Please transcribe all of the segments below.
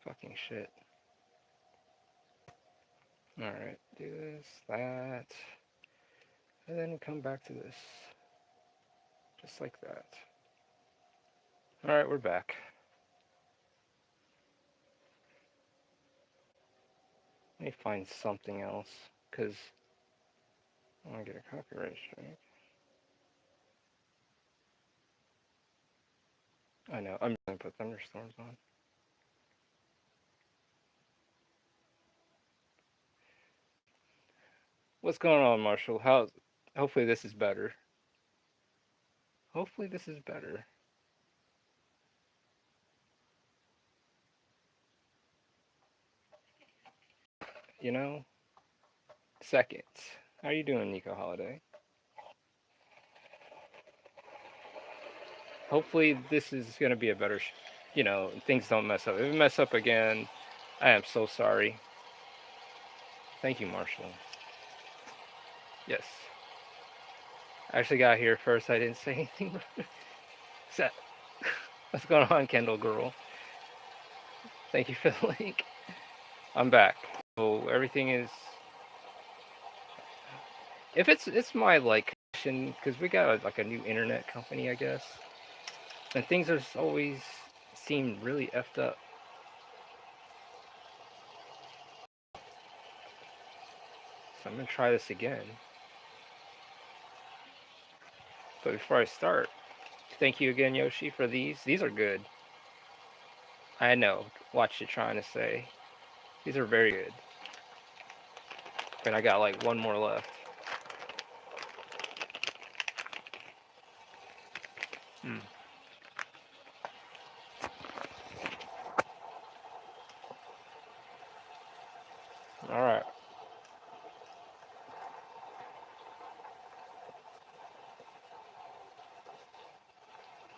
Fucking shit. Alright, do this, that, and then come back to this. Just like that. Alright, we're back. Let me find something else, because I want to get a copyright strike. I know, I'm going to put thunderstorms on. What's going on, Marshall? Hopefully this is better. Hopefully this is better. You know? Second. How are you doing, Nico Holiday? Hopefully this is going to be a better, things don't mess up. If it mess up again, I am so sorry. Thank you, Marshall. Yes. I actually got here first. I didn't say anything. Seth. What's going on, Kendall girl? Thank you for the link. I'm back. So everything is. If it's my like connection, because we got like a new internet company, I guess, and things are always seem really effed up. So I'm gonna try this again. But before I start, thank you again, Yoshi, for these. These are good. I know what you're trying to say. These are very good. And I got like one more left. Hmm. All right.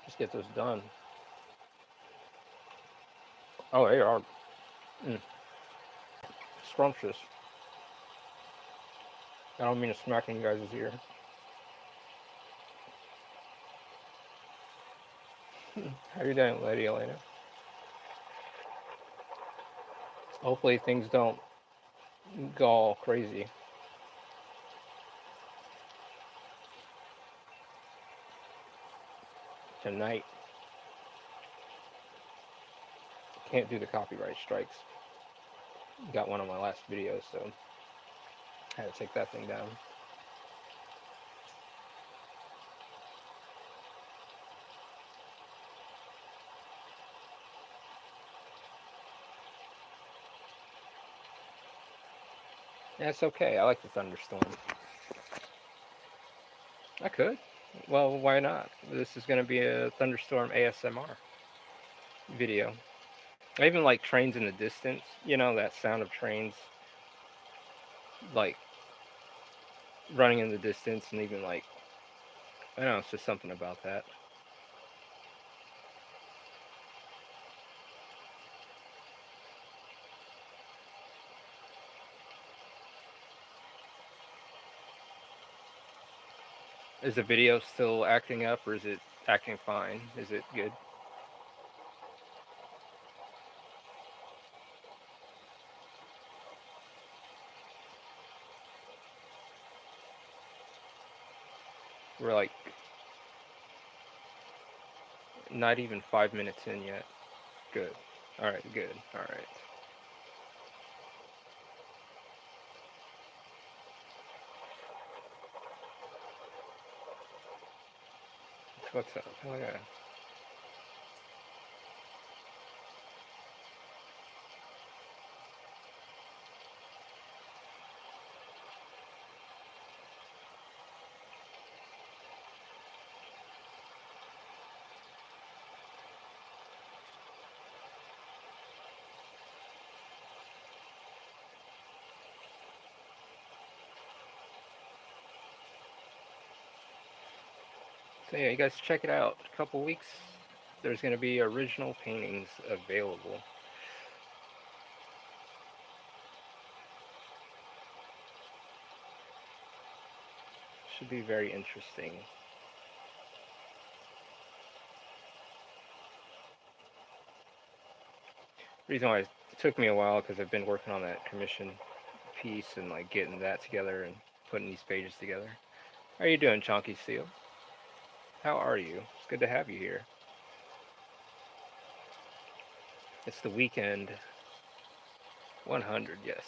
Let's get this done. Oh, they are mm, scrumptious. I don't mean to smack in you guys' ear. How you doing, Lady Elena? Hopefully things don't go all crazy tonight. Can't do the copyright strikes. Got one on my last video, so I had to take that thing down. That's okay. I like the thunderstorm. I could. Well, why not? This is going to be a thunderstorm ASMR video. I even like trains in the distance. You know, that sound of trains like running in the distance, and even like, I don't know, it's just something about that. Is the video still acting up, or is it acting fine? Is it good? We're like not even 5 minutes in yet. Good. All right. Good. All right. What's up? Oh yeah. So yeah, you guys check it out. A couple weeks, there's gonna be original paintings available. Should be very interesting. Reason why it took me a while because I've been working on that commission piece and like getting that together and putting these pages together. How are you doing, Chonky Seal? How are you? It's good to have you here. It's the weekend. 100, yes.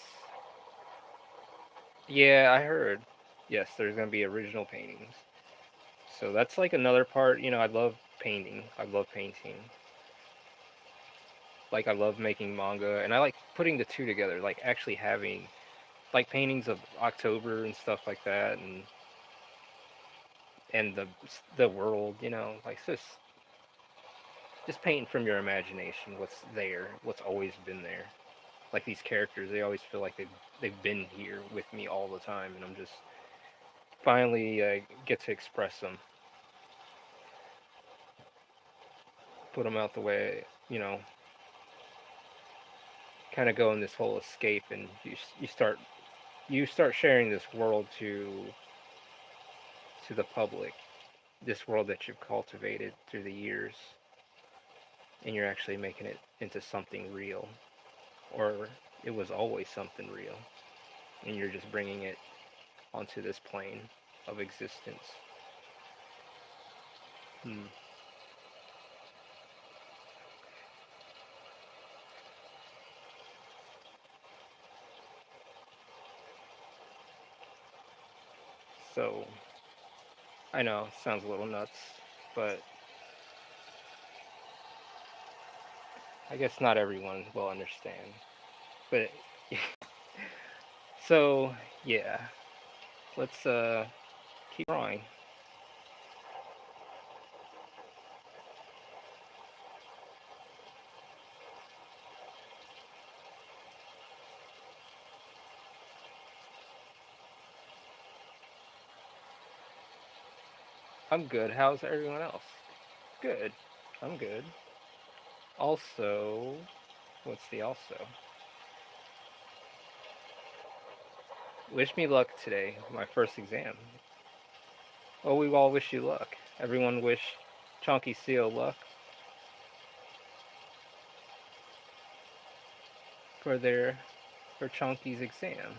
Yeah, I heard. Yes, there's gonna be original paintings. So that's like another part. I love painting. I love painting. Like I love making manga, and I like putting the two together. Like actually having like paintings of October and stuff like that, and the world. Like just painting from your imagination. What's there? What's always been there. Like these characters, they always feel like they've been here with me all the time, and I'm just finally get to express them, put them out the way. Kind of go in this whole escape, and you start sharing this world to the public, this world that you've cultivated through the years, and you're actually making it into something real, or it was always something real, and you're just bringing it onto this plane of existence. Hmm. So I know it sounds a little nuts, but I guess not everyone will understand. But so yeah, let's keep drawing. I'm good. How's everyone else? Good. I'm good. Also, what's the also? Wish me luck today, my first exam. Oh, we all wish you luck. Everyone wish Chonky Seal luck for their for Chonky's exam.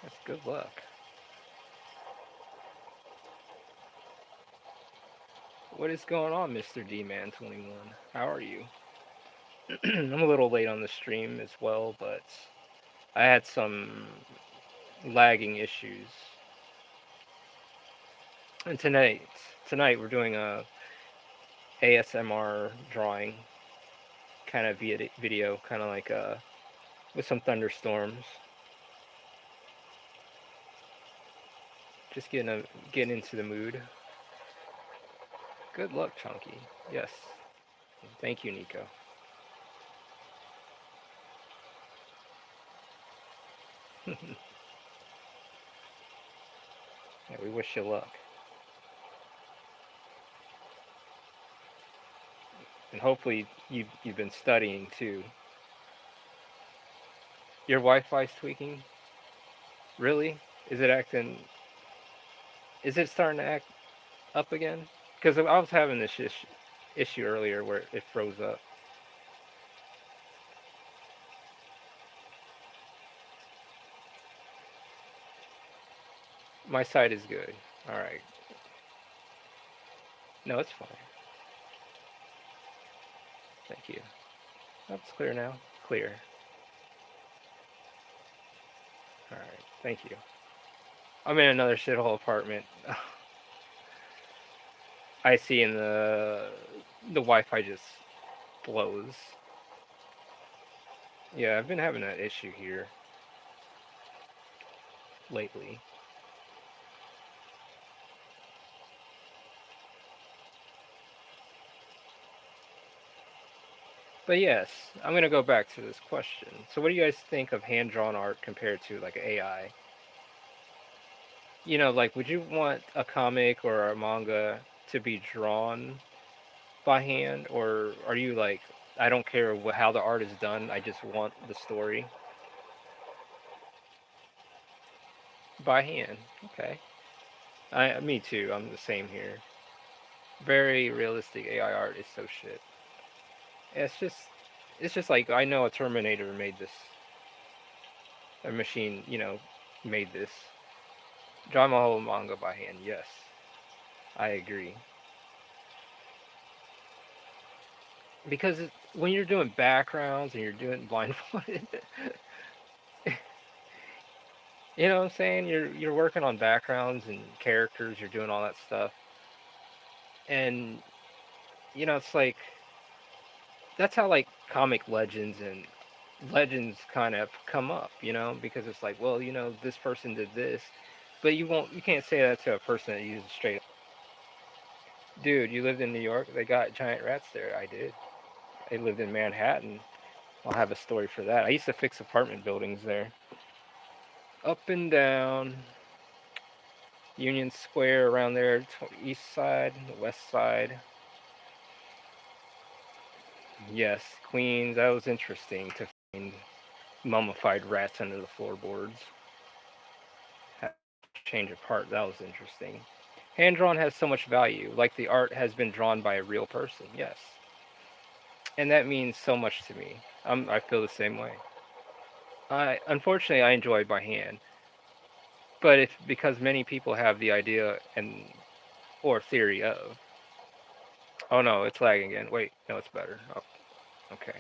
That's good luck. What is going on, Mr. D-Man 21? How are you? I'm a little late on the stream as well, but I had some lagging issues. And tonight we're doing a ASMR drawing kind of video, kind of like with some thunderstorms. Just getting into the mood. Good luck, Chunky. Yes. Thank you, Nico. Yeah, we wish you luck. And hopefully you've been studying too. Your Wi-Fi's tweaking? Really? Is it acting? Is it starting to act up again? Because I was having this issue earlier where it froze up. My side is good. All right. No, it's fine. Thank you. That's clear now. Clear. All right. Thank you. I'm in another shithole apartment. I see in the Wi-Fi just blows. Yeah, I've been having that issue here lately. But yes, I'm gonna go back to this question. So, what do you guys think of hand-drawn art compared to like AI? Like, would you want a comic or a manga to be drawn by hand, or are you like, I don't care how the art is done, I just want the story by hand? Okay, me too. I'm the same here. Very realistic AI art is so shit. It's just like I know a Terminator made this, a machine, made this. Draw my whole manga by hand. Yes, I agree. Because when you're doing backgrounds and you're doing blindfolded, you know what I'm saying? You're working on backgrounds and characters. You're doing all that stuff, and it's like that's how like comic legends and legends kind of come up. Because it's like, well, this person did this, but you can't say that to a person that uses straight. Dude, you lived in New York. They got giant rats there. I did. I lived in Manhattan. I'll have a story for that. I used to fix apartment buildings there. Up and down Union Square around there, east side, west side. Yes, Queens. That was interesting to find mummified rats under the floorboards. Had to change a part. That was interesting. Hand drawn has so much value, like the art has been drawn by a real person. Yes, and that means so much to me. I feel the same way. I unfortunately I enjoy by hand, but if because many people have the idea and or theory of, oh no, it's lagging again. Wait, no, it's better. Oh, okay.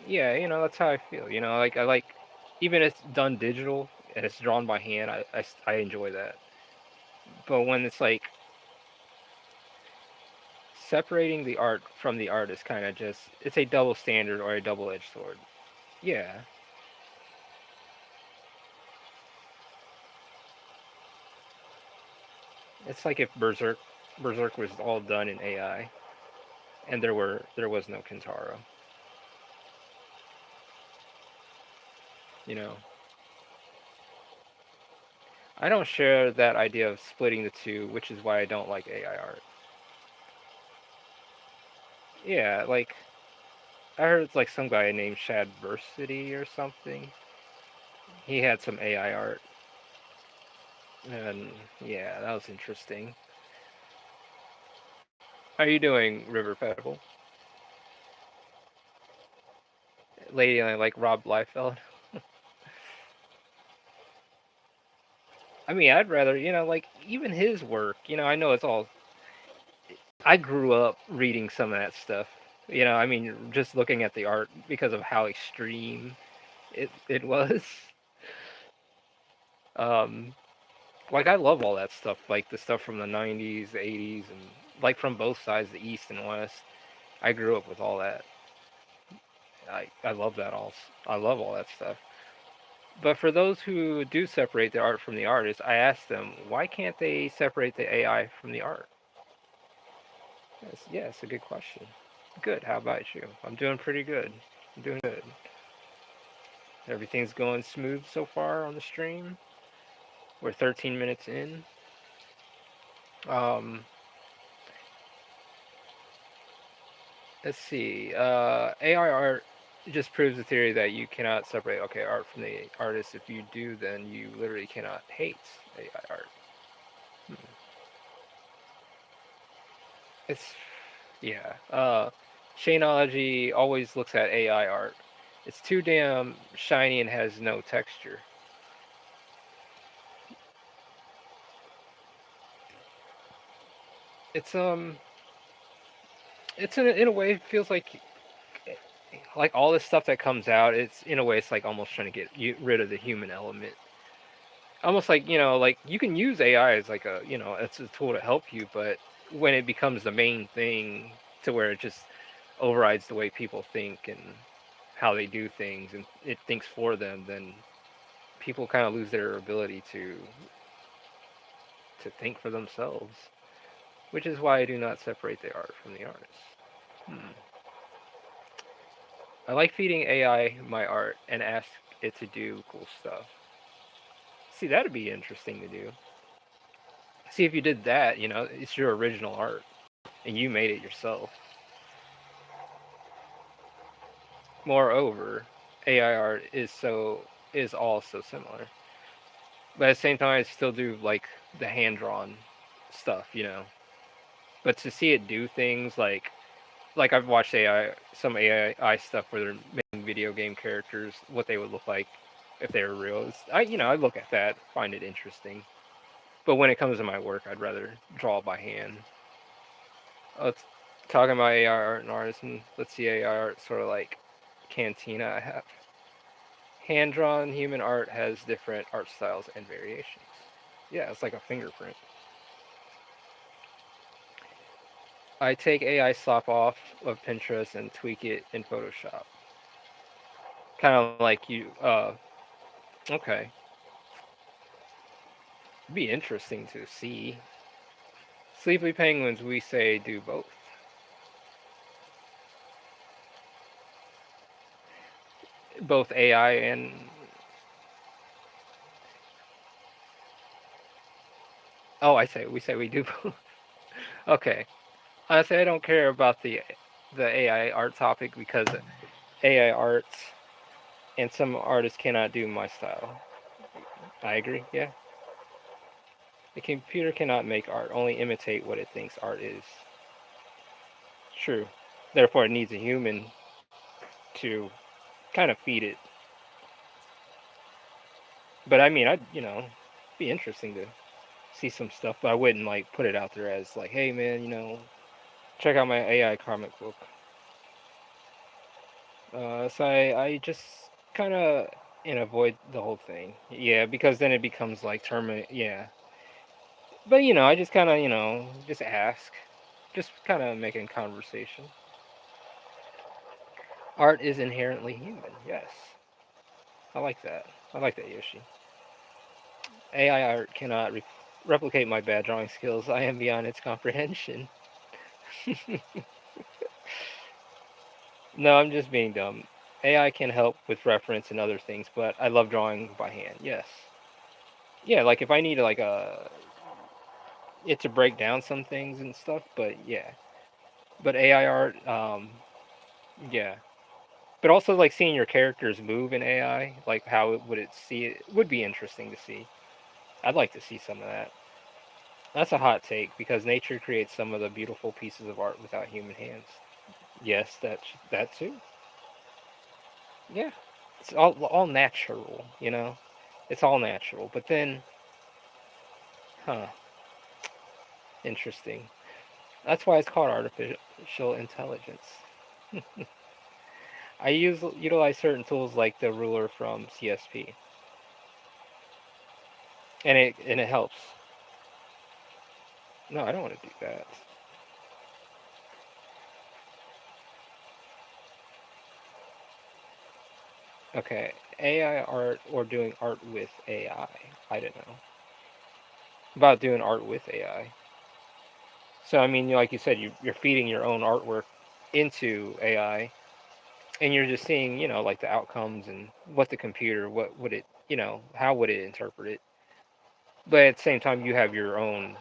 Yeah, that's how I feel. Like I like, even if it's done digital and it's drawn by hand, I enjoy that. But when it's like separating the art from the artist, kind of just it's a double standard or a double-edged sword. Yeah, it's like if Berserk was all done in AI and there was no Kintaro. You know, I don't share that idea of splitting the two, which is why I don't like AI art. Yeah, like I heard it's like some guy named Shadversity or something. He had some AI art, and yeah, that was interesting. How are you doing, River Pebble? Lady, I like Rob Liefeld. I mean, I'd rather, like even his work. I know it's all. I grew up reading some of that stuff. I mean, just looking at the art because of how extreme it was. Um, like I love all that stuff, like the stuff from the '90s, '80s, and like from both sides, the East and West. I grew up with all that. I love that all. I love all that stuff. But for those who do separate the art from the artist, I ask them, why can't they separate the AI from the art? Yeah, it's a good question. Good. How about you? I'm doing pretty good. I'm doing good. Everything's going smooth so far on the stream. We're 13 minutes in. Um, let's see. AI art just proves the theory that you cannot separate art from the artist. If you do, then you literally cannot hate AI art. Hmm. It's yeah. Shaneology always looks at AI art. It's too damn shiny and has no texture. It's it's in a way feels like all this stuff that comes out. It's in a way it's like almost trying to get rid of the human element. Almost like like you can use AI as like a it's a tool to help you, but when it becomes the main thing to where it just overrides the way people think and how they do things and it thinks for them, then people kind of lose their ability to think for themselves, which is why I do not separate the art from the artist. Hmm. I like feeding AI my art and ask it to do cool stuff. See, that'd be interesting to do. See, if you did that, it's your original art and you made it yourself. Moreover, AI art is all so similar. But at the same time, I still do like the hand drawn stuff. But to see it do things like I've watched some AI stuff where they're making video game characters, what they would look like if they were real. I look at that, find it interesting. But when it comes to my work, I'd rather draw by hand. Let's talking about AI art and artisan. Let's see AI art sort of like Cantina. I have hand drawn human art has different art styles and variations. Yeah, it's like a fingerprint. I take AI slop off of Pinterest and tweak it in Photoshop. Kind of like you. Okay. It'd be interesting to see. Sleepy penguins, we say do both. Both AI and. Oh, we say we do both. Okay. Honestly, I don't care about the AI art topic because AI arts and some artists cannot do my style. I agree. Yeah. The computer cannot make art, only imitate what it thinks art is. True. Therefore, it needs a human to kind of feed it. But I mean, be interesting to see some stuff, but I wouldn't like put it out there as like, hey man, check out my AI comic book. So I just kind of and avoid the whole thing. Yeah, because then it becomes like terminate. Yeah, but I just kind of just ask, just kind of making conversation. Art is inherently human. Yes, I like that. I like that, Yoshi. AI art cannot replicate my bad drawing skills. I am beyond its comprehension. No, I'm just being dumb. AI can help with reference and other things, but I love drawing by hand. Yes. Yeah, like if I need like it to break down some things and stuff, but yeah. But AI art, yeah. But also like seeing your characters move in AI, like how would it see it would be interesting to see. I'd like to see some of that. That's a hot take because nature creates some of the beautiful pieces of art without human hands. Yes, that too. Yeah. It's all natural, It's all natural. But then, huh, interesting. That's why it's called artificial intelligence. I utilize certain tools like the ruler from CSP, and it helps. No, I don't want to do that. Okay, AI art or doing art with AI. I don't know about doing art with AI. So I mean, like you said, you're feeding your own artwork into AI, and you're just seeing, like the outcomes and what the computer, what would it, how would it interpret it. But at the same time, you have your own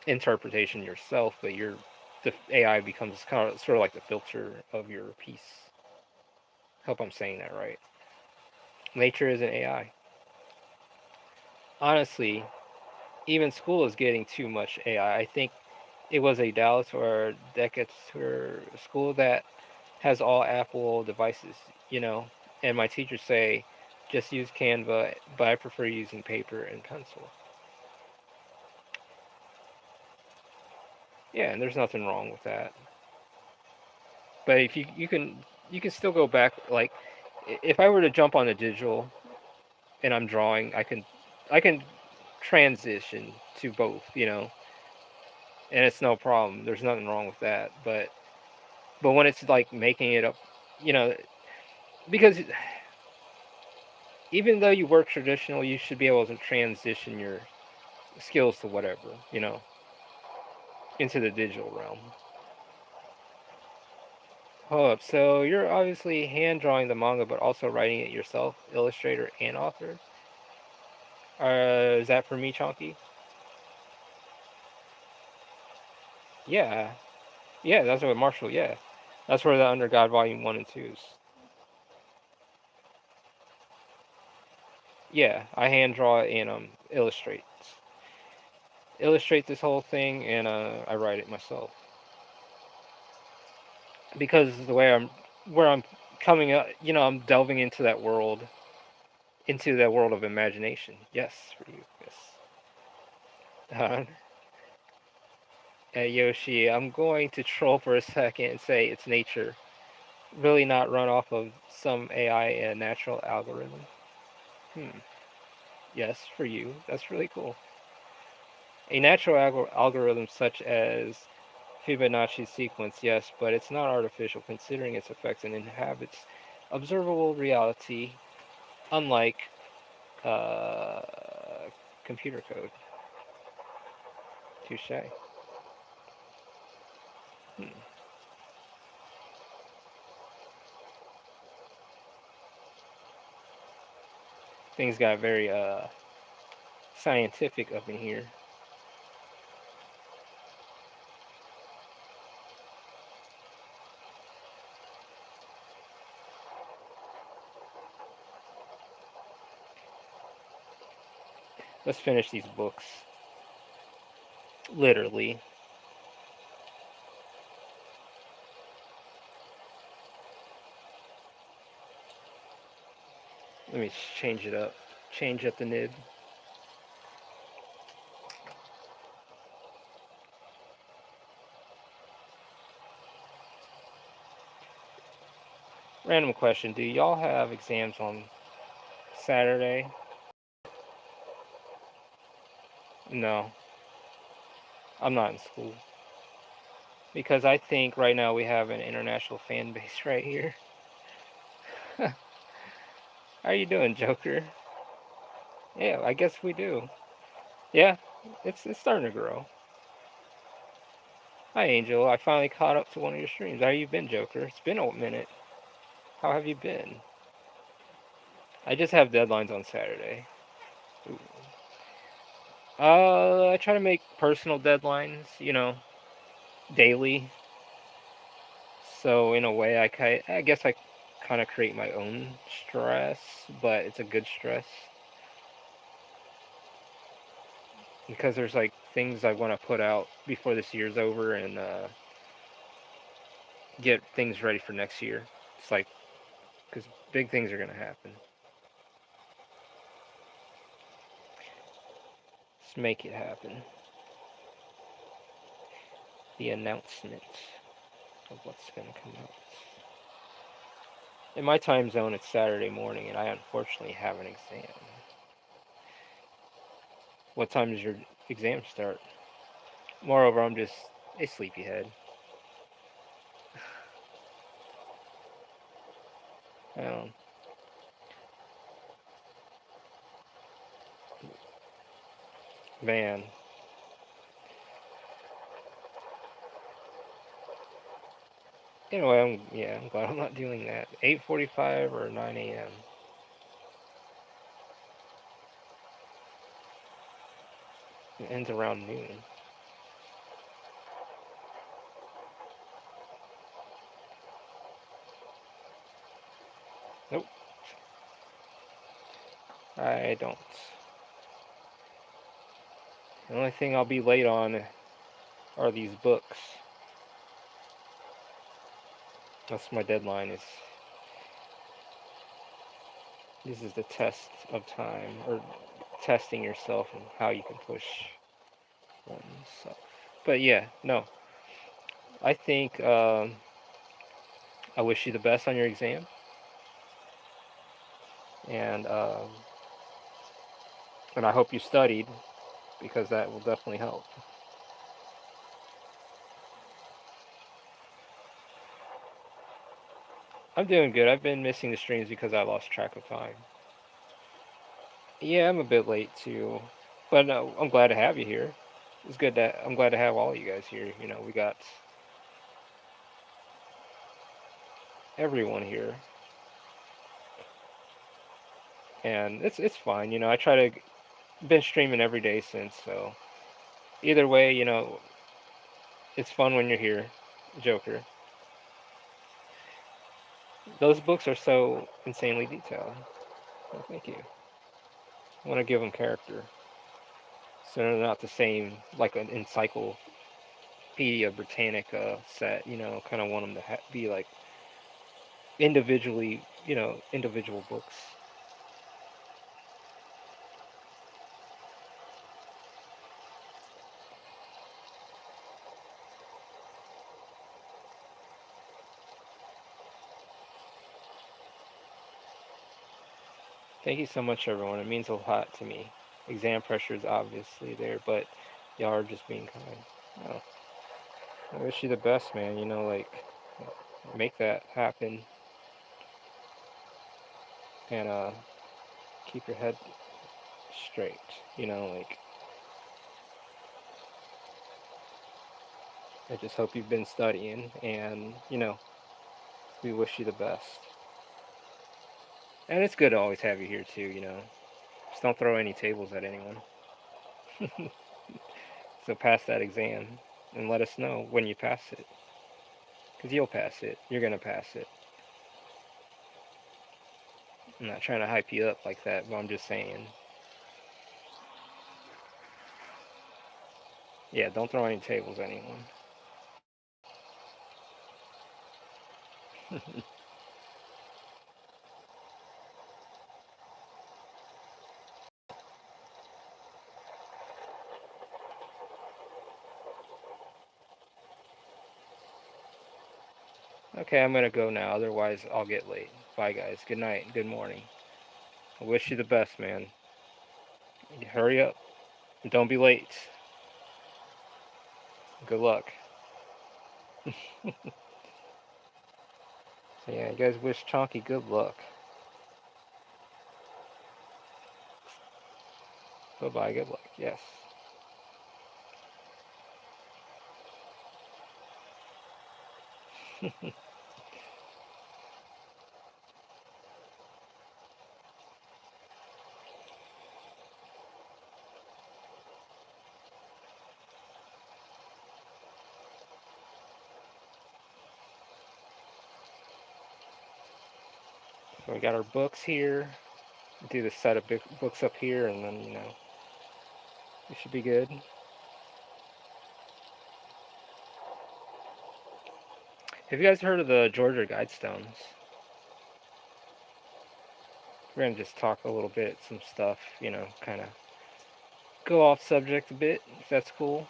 interpretation yourself, but the AI becomes kind of sort of like the filter of your piece. Hope I'm saying that right. Nature is an AI. Honestly, even school is getting too much AI. I think it was a Dallas or Decatur school that has all Apple devices, and my teachers say just use Canva, but I prefer using paper and pencil. Yeah, and there's nothing wrong with that. But if you can still go back like if I were to jump on a digital and I'm drawing, I can transition to both, and it's no problem. There's nothing wrong with that. But when it's like making it up, you know, because even though you work traditional, you should be able to transition your skills to whatever, into the digital realm. Hold up. So you're obviously hand drawing the manga, but also writing it yourself, illustrator and author. Is that for me, Chonky? Yeah, yeah. That's what Marshall. Yeah, that's where the Under God Volume 1 and 2 is. Yeah, I hand draw and illustrate. illustrate this whole thing, and I write it myself because the way where I'm coming up, I'm delving into that world of imagination. Yes, for you. Yes. Yoshi, I'm going to troll for a second and say it's nature, really not run off of some AI and natural algorithm. Hmm. Yes, for you. That's really cool. A natural algorithm such as Fibonacci sequence, yes, but it's not artificial considering its effects and inhabits observable reality, unlike uh, computer code. Touche. Hmm. Things got very scientific up in here. Let's finish these books. Literally. Let me change it up. Change up the nib. Random question. Do y'all have exams on Saturday? No. I'm not in school. Because I think right now we have an international fan base right here. How are you doing, Joker? Yeah, I guess we do. Yeah, it's starting to grow. Hi, Angel. I finally caught up to one of your streams. How you been, Joker? It's been a minute. How have you been? I just have deadlines on Saturday. Ooh. I try to make personal deadlines, daily. So in a way, I guess I kind of create my own stress, but it's a good stress because there's like things I want to put out before this year's over and get things ready for next year. It's like because big things are gonna happen. Let's make it happen. The announcement of what's gonna come out. In my time zone, it's Saturday morning, and I unfortunately have an exam. What time does your exam start? Moreover, I'm just a sleepyhead. Um, man. Anyway, I'm glad I'm not doing that. 8:45 or 9 a.m. It ends around noon. Nope, I don't. The only thing I'll be late on are these books. That's my deadline. This is the test of time, or testing yourself and how you can push oneself. But yeah, no. I think I wish you the best on your exam, and and I hope you studied because that will definitely help. I'm doing good. I've been missing the streams because I lost track of time. Yeah, I'm a bit late too, but no, I'm glad to have you here. It's good that I'm glad to have all you guys here. We got everyone here, and it's fine. I try to been streaming every day since, so either way, it's fun when you're here, Joker. Those books are so insanely detailed. Well, thank you. I want to give them character. So they're not the same like an Encyclopedia Britannica set. Kind of want them to be like individually, individual books. Thank you so much, everyone. It means a lot to me. Exam pressure is obviously there, but y'all are just being kind. Oh, I wish you the best, man. Like make that happen and keep your head straight. Like I just hope you've been studying, and we wish you the best. And it's good to always have you here too. Just don't throw any tables at anyone. So pass that exam and let us know when you pass it. Because you'll pass it. You're going to pass it. I'm not trying to hype you up like that, but I'm just saying. Yeah, don't throw any tables at anyone. Okay, I'm going to go now. Otherwise, I'll get late. Bye, guys. Good night. Good morning. I wish you the best, man. Hurry up. Don't be late. Good luck. So, yeah, you guys wish Chonky good luck. Bye bye. Good luck. Yes. So we got our books here. Do the set of books up here, and then we should be good. Have you guys heard of the Georgia Guidestones? We're gonna just talk a little bit, some stuff, kind of go off subject a bit, if that's cool.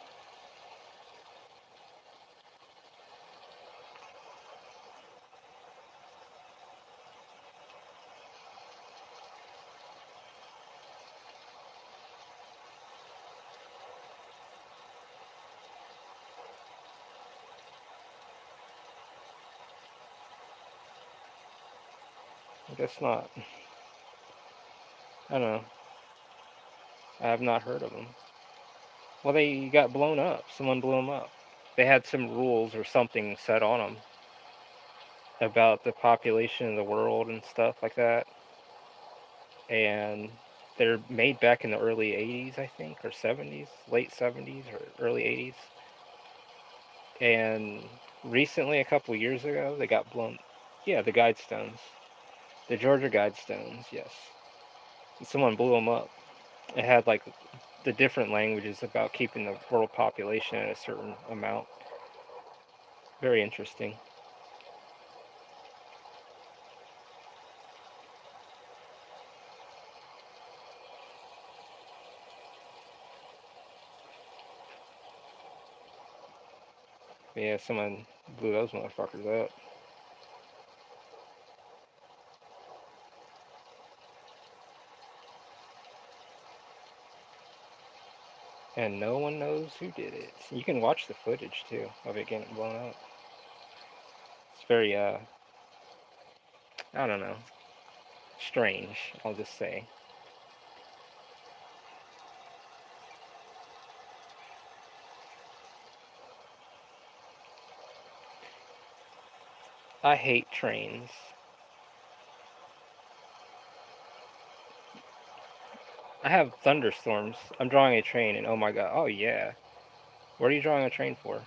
I guess not. I don't know. I have not heard of them. Well, they got blown up. Someone blew them up. They had some rules or something set on them about the population of the world and stuff like that. And they're made back in the early 80s, I think, or 70s, late 70s or early 80s. And recently, a couple years ago, they got blown. Yeah, the Guidestones. The Georgia Guidestones, yes. Someone blew them up. It had like the different languages about keeping the world population at a certain amount. Very interesting. But yeah, someone blew those motherfuckers up. And no one knows who did it. You can watch the footage too of it getting blown up. It's very, I don't know, strange, I'll just say. I hate trains. I have thunderstorms. I'm drawing a train, and oh my god, oh yeah. What are you drawing a train for?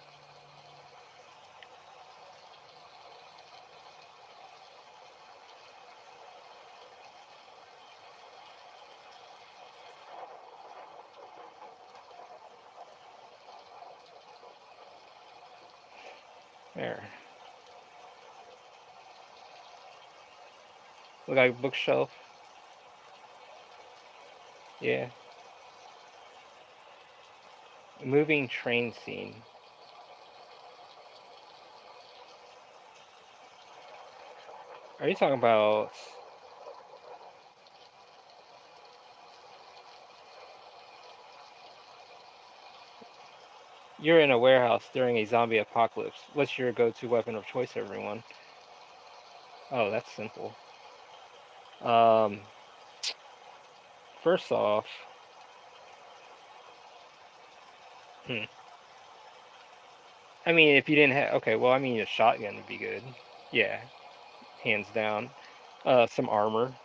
There. Look like a bookshelf. Yeah. Moving train scene. Are you talking about? You're in a warehouse during a zombie apocalypse. What's your go-to weapon of choice, everyone? Oh, that's simple. Um, First off, hmm, I mean, if you didn't have, okay, well, I mean, a shotgun would be good. Yeah, hands down. Some armor.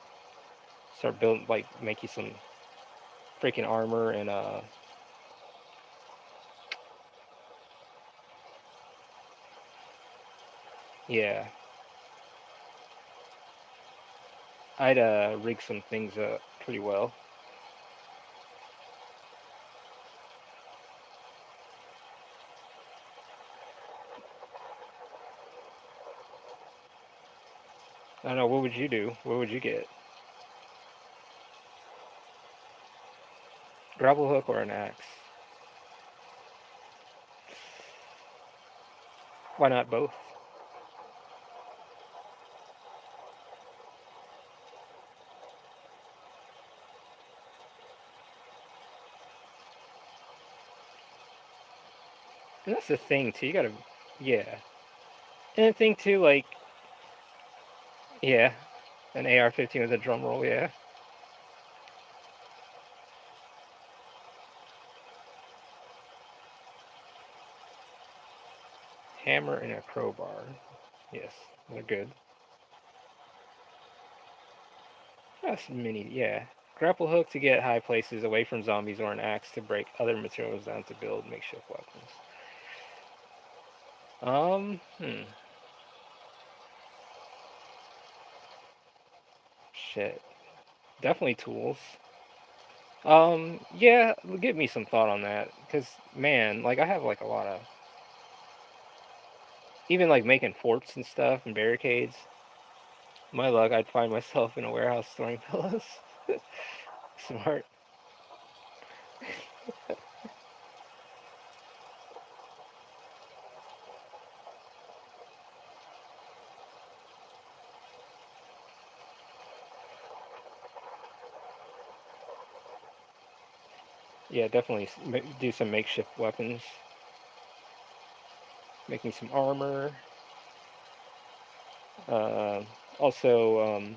Start building, like, make you some freaking armor and yeah, I'd rig some things up pretty well. I don't know. What would you do? What would you get? Grapple hook or an axe? Why not both? And that's the thing too. You gotta, yeah. And the thing too, like, yeah, an AR-15 with a drum roll. Yeah, hammer and a crowbar. Yes, they're good. That's mini. Yeah, grapple hook to get high places away from zombies, or an axe to break other materials down to build makeshift weapons. Hmm. Shit. Definitely tools. Yeah, give me some thought on that, cause man, like I have like a lot of, even like making forts and stuff and barricades. My luck, I'd find myself in a warehouse storing pillows. Smart. Yeah, definitely do some makeshift weapons. Make me some armor. Uh, Also,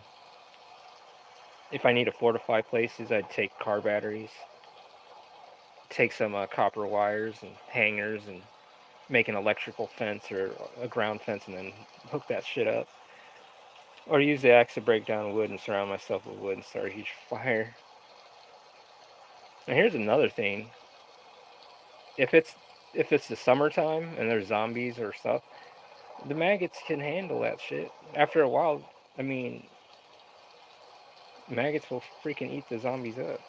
if I need to fortify places, I'd take car batteries. Take some copper wires and hangers and make an electrical fence or a ground fence and then hook that shit up. Or use the axe to break down wood and surround myself with wood and start a huge fire. And here's another thing. If it's if it's the summertime and there's zombies or stuff, the maggots can handle that shit. After a while, I mean, maggots will freaking eat the zombies up.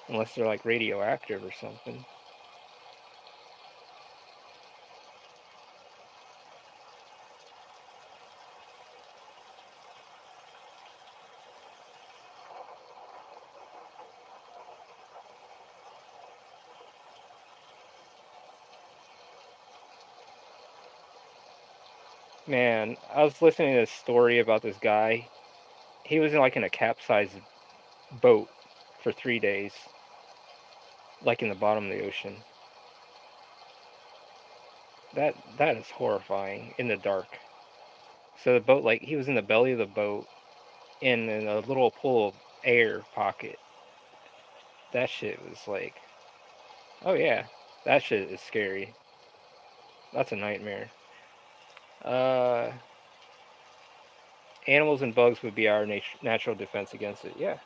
Unless they're like radioactive or something. Man, I was listening to this story about this guy. He was in like in a capsized boat for 3 days, like in the bottom of the ocean. That is horrifying in the dark. So the boat, like he was in the belly of the boat in a little pool of air pocket. That shit was like, oh yeah, that shit is scary. That's a nightmare. Uh, Animals and bugs would be our natural defense against it. Yeah.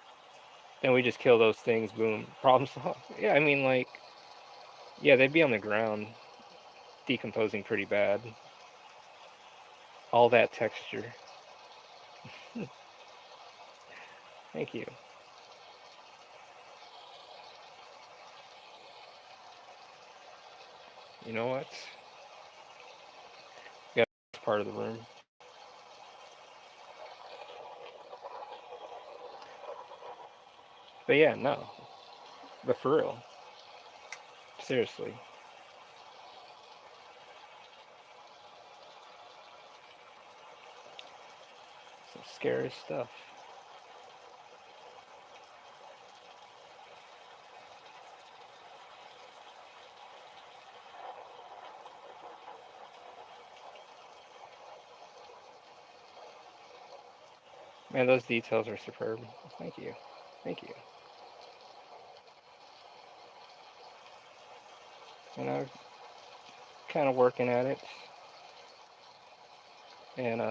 Then we just kill those things. Boom. Problem solved. Yeah, I mean, like, yeah, they'd be on the ground, decomposing pretty bad. All that texture. Thank you. You know what? Yeah, it's part of the room. But yeah, no. But for real, seriously, some scary stuff. Man, those details are superb. Thank you. Thank you. And I'm kind of working at it. And,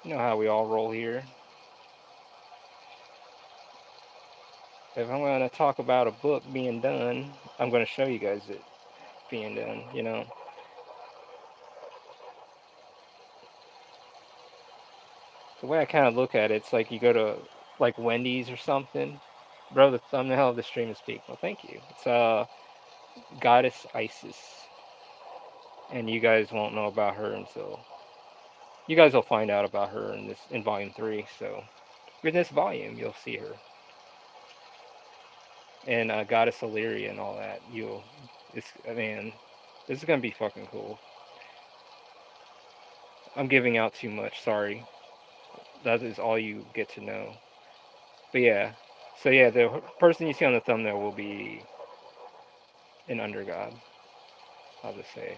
you know how we all roll here. If I'm going to talk about a book being done, I'm going to show you guys it being done, you know. The way I kind of look at it, it's like you go to like Wendy's or something. Bro, the thumbnail of the stream is peak. Well, thank you. It's Goddess Isis. And you guys won't know about her until you guys will find out about her in volume 3. So in this volume you'll see her. And Goddess Illyria and all that. You'll it's I mean, this is gonna be fucking cool. I'm giving out too much, sorry. That is all you get to know. But yeah. So yeah, the person you see on the thumbnail will be an undergod, I'll just say.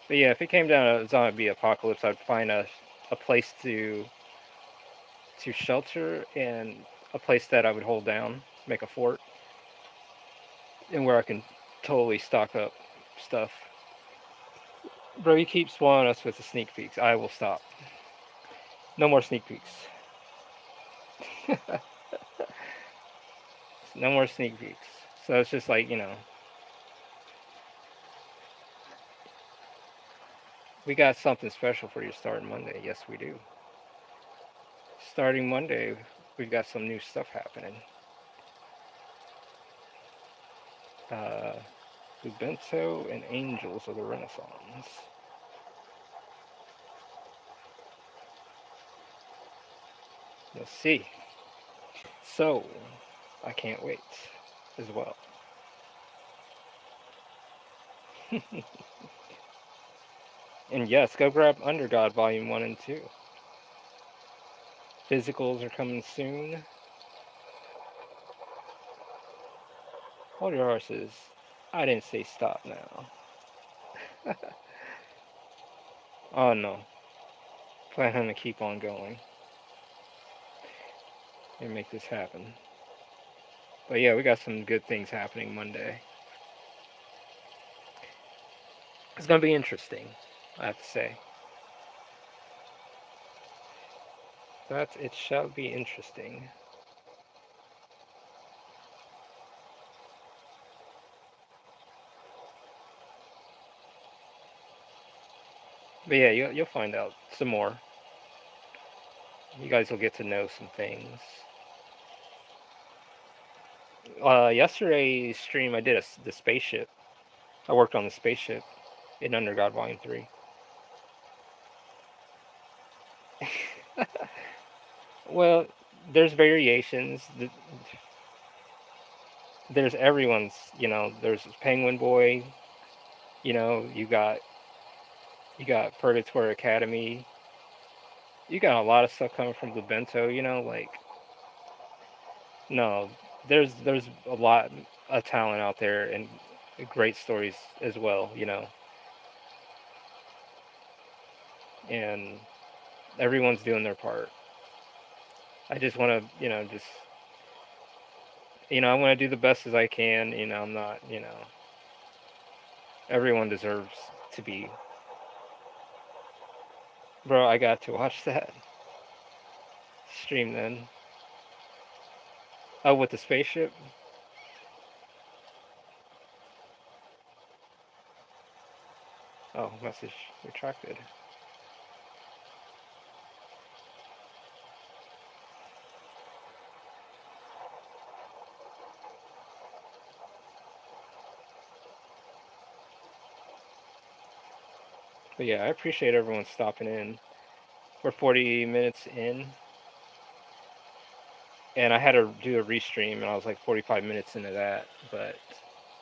But yeah, if it came down to a zombie apocalypse, I'd find a place to shelter and a place that I would hold down, make a fort, and where I can totally stock up stuff. Bro, you keep spoiling us with the sneak peeks. I will stop. No more sneak peeks. No more sneak peeks. So it's just like, we got something special for you starting Monday. Yes, we do. Starting Monday, we've got some new stuff happening. Uh, Ubuntu and Angels of the Renaissance. You'll see. So, I can't wait as well. And yes, go grab Undergod Volume 1 and 2. Physicals are coming soon. Hold your horses. I didn't say stop now. Oh no. Plan to keep on going and make this happen. But yeah, we got some good things happening Monday. It's gonna be interesting, I have to say. That it shall be interesting. But yeah, you'll find out some more. You guys will get to know some things. Yesterday's stream, I did the spaceship. I worked on the spaceship in Undergod Volume 3. Well, there's variations. There's everyone's, there's Penguin Boy, you got Purgatory Academy. You got a lot of stuff coming from the Bento, like no, there's a lot of talent out there and great stories as well, and everyone's doing their part. I just want to, I want to do the best as I can. I'm not, everyone deserves to be. Bro, I got to watch that. stream then. Oh, with the spaceship? Oh, message retracted. But yeah, I appreciate everyone stopping in. We're 40 minutes in, and I had to do a restream, and I was like 45 minutes into that. But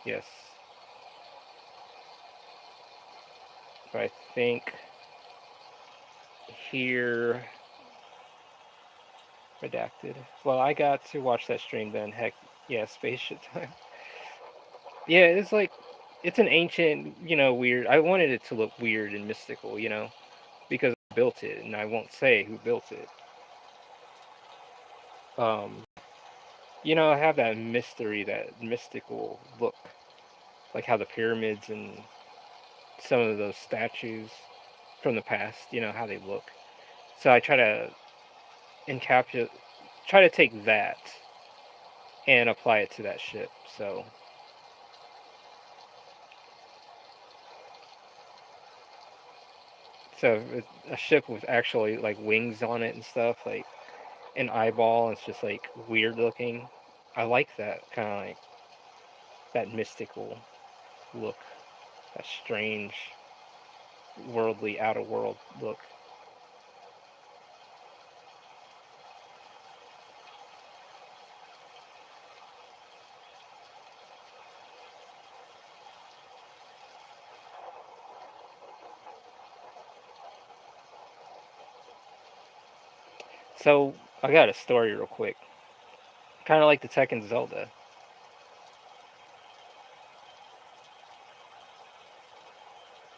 yes, but I think here redacted. Well, I got to watch that stream then. Heck, yeah, spaceship time. Yeah, it's like it's an ancient, weird. I wanted it to look weird and mystical, because I built it, and I won't say who built it. Um, I have that mystery, that mystical look, like how the pyramids and some of those statues from the past, how they look. So I try to encapsulate, try to take that and apply it to that ship. So a ship with actually like wings on it and stuff, like an eyeball. It's just like weird looking. I like that kind of like that mystical look, that strange, worldly, out of world look. So I got a story real quick, kind of like the Tekken Zelda.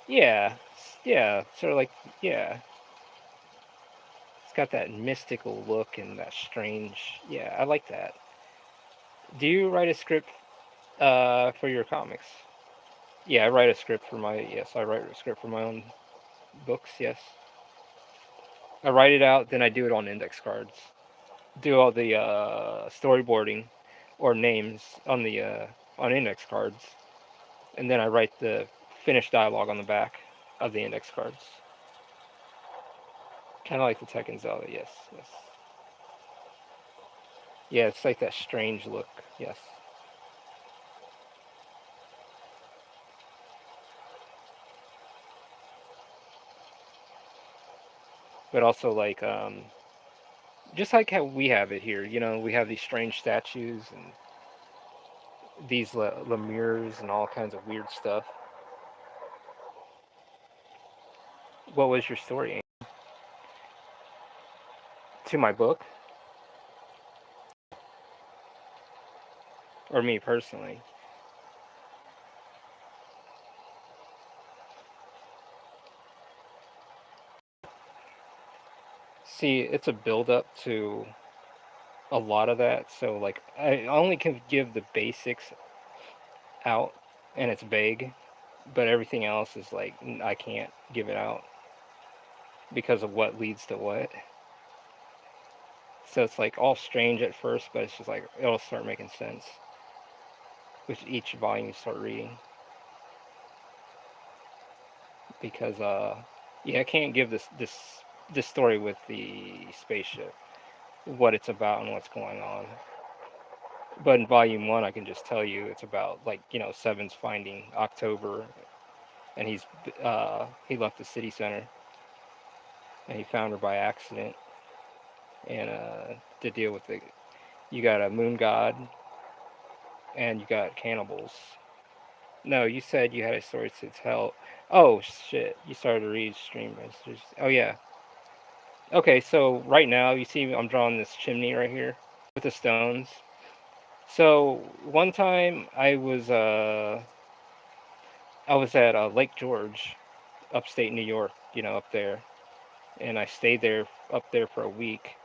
Yeah, yeah, sort of like yeah. It's got that mystical look and that strange. Yeah, I like that. Do you write a script for your comics? Yeah, I write a script for my. Yes, I write a script for my own books. Yes, I write it out, then I do it on index cards. Do all the storyboarding or names on index cards, and then I write the finished dialogue on the back of the index cards. Kind of like the Tekken Zelda. Yes, yes. Yeah, it's like that strange look. Yes, but also like just like how we have it here. We have these strange statues and these lemurs and all kinds of weird stuff. What was your story to my book, or me personally? See, it's a build up to a lot of that. So like I only can give the basics out, and it's vague, but everything else is like I can't give it out because of what leads to what. So it's like all strange at first, but it's just like it'll start making sense with each volume you start reading. Because yeah, I can't give this story with the spaceship, what it's about and what's going on. But in volume one, I can just tell you it's about like Seven's finding October, and he left the city center, and he found her by accident, and to deal with it, you got a moon god, and you got cannibals. No, you said you had a story to tell. Oh shit! You started to read stream messages. Oh yeah. Okay, so right now you see I'm drawing this chimney right here with the stones. So one time I was at Lake George, upstate New York, up there, and I stayed there up there for a week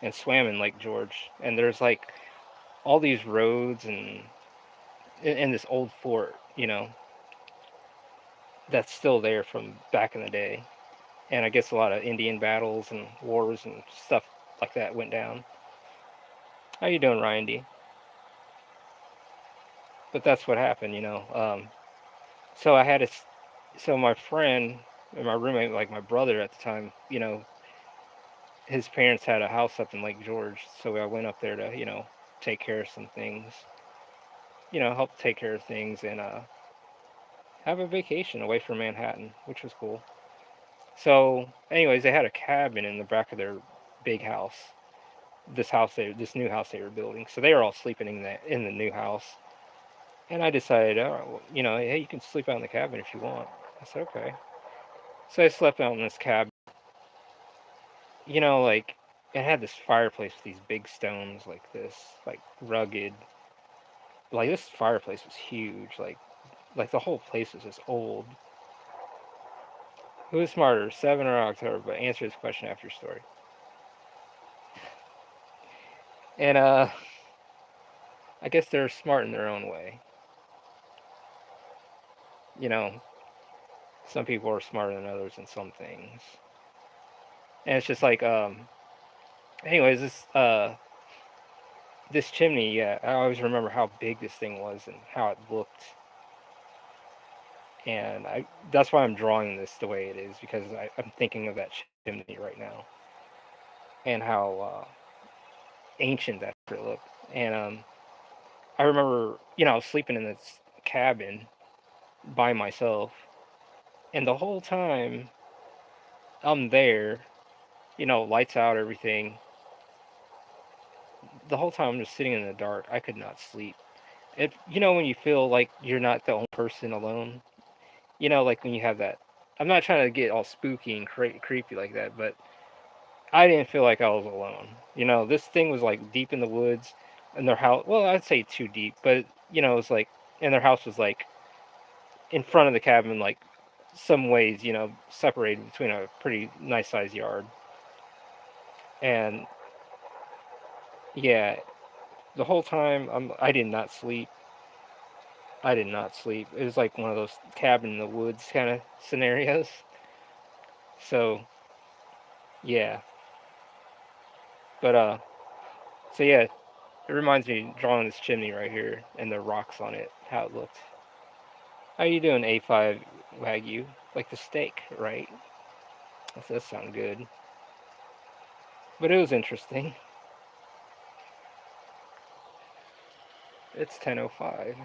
and swam in Lake George. And there's like all these roads and in this old fort, that's still there from back in the day. And I guess a lot of Indian battles and wars and stuff like that went down. How you doing, Ryan D? But that's what happened, you know. So I had a, so my friend and my roommate, like my brother at the time, you know, his parents had a house up in Lake George, so I went up there to, you know, take care of some things, you know, help take care of things and have a vacation away from Manhattan, which was cool. So, anyways, they had a cabin in the back of their big house. This new house they were building. So they were all sleeping in the new house. And I decided, all right, well, you know, hey, you can sleep out in the cabin if you want. I said, okay. So I slept out in this cabin. You know, like it had this fireplace with these big stones, like this, like rugged. Like this fireplace was huge. Like the whole place was just old. Who is smarter, Seven or October? But answer this question after your story. And I guess they're smart in their own way. You know, some people are smarter than others in some things. And it's just like, anyways, this chimney, yeah, I always remember how big this thing was and how it looked. And that's why I'm drawing this the way it is because I'm thinking of that chimney right now and how ancient that looked. And I remember, you know, I was sleeping in this cabin by myself, and the whole time I'm there, you know, lights out, everything. The whole time I'm just sitting in the dark. I could not sleep. It, you know, when you feel like you're not the only person alone. You know, like when you have that. I'm not trying to get all spooky and creepy like that, but I didn't feel like I was alone. You know, this thing was like deep in the woods, and their house. Well, I'd say too deep, but you know, it was like, and their house was like in front of the cabin, like some ways, you know, separated between a pretty nice sized yard. And yeah, the whole time I did not sleep. I did not sleep. It was like one of those cabin in the woods kind of scenarios. So yeah, but so yeah, it reminds me drawing this chimney right here and the rocks on it, how it looked. How you doing, A5 Wagyu? Like the steak, right? That does sound good. But it was interesting. It's 10:05.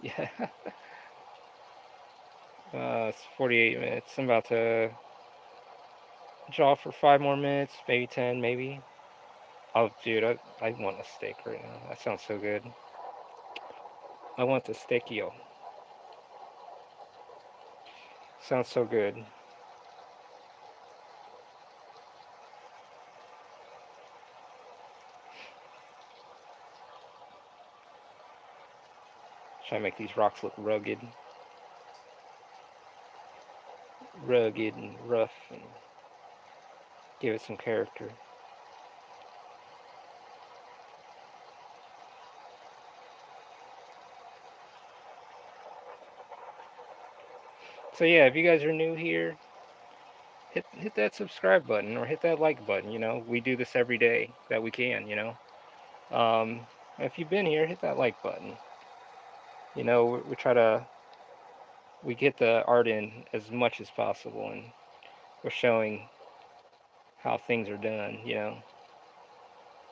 Yeah. It's 48 minutes. I'm about to draw for 5 more minutes, maybe 10, maybe. Oh, dude, I want a steak right now. That sounds so good. I want the steakio. Sounds so good. Try to make these rocks look rugged and rough, and give it some character. So yeah, if you guys are new here, hit that subscribe button or hit that like button. You know, we do this every day that we can. You know, um, if you've been here, hit that like button. You know, we try to we get the art in as much as possible, and we're showing how things are done. You know,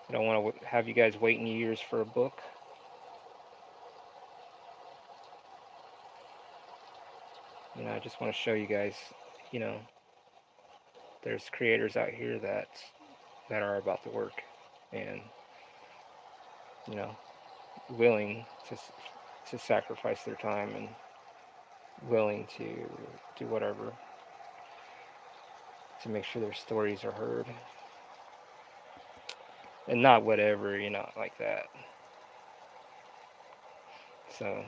I don't want to have you guys waiting years for a book. You know, I just want to show you guys. You know, there's creators out here that are about the work, and you know, willing to sacrifice their time and willing to do whatever to make sure their stories are heard and not whatever, you know, like that. So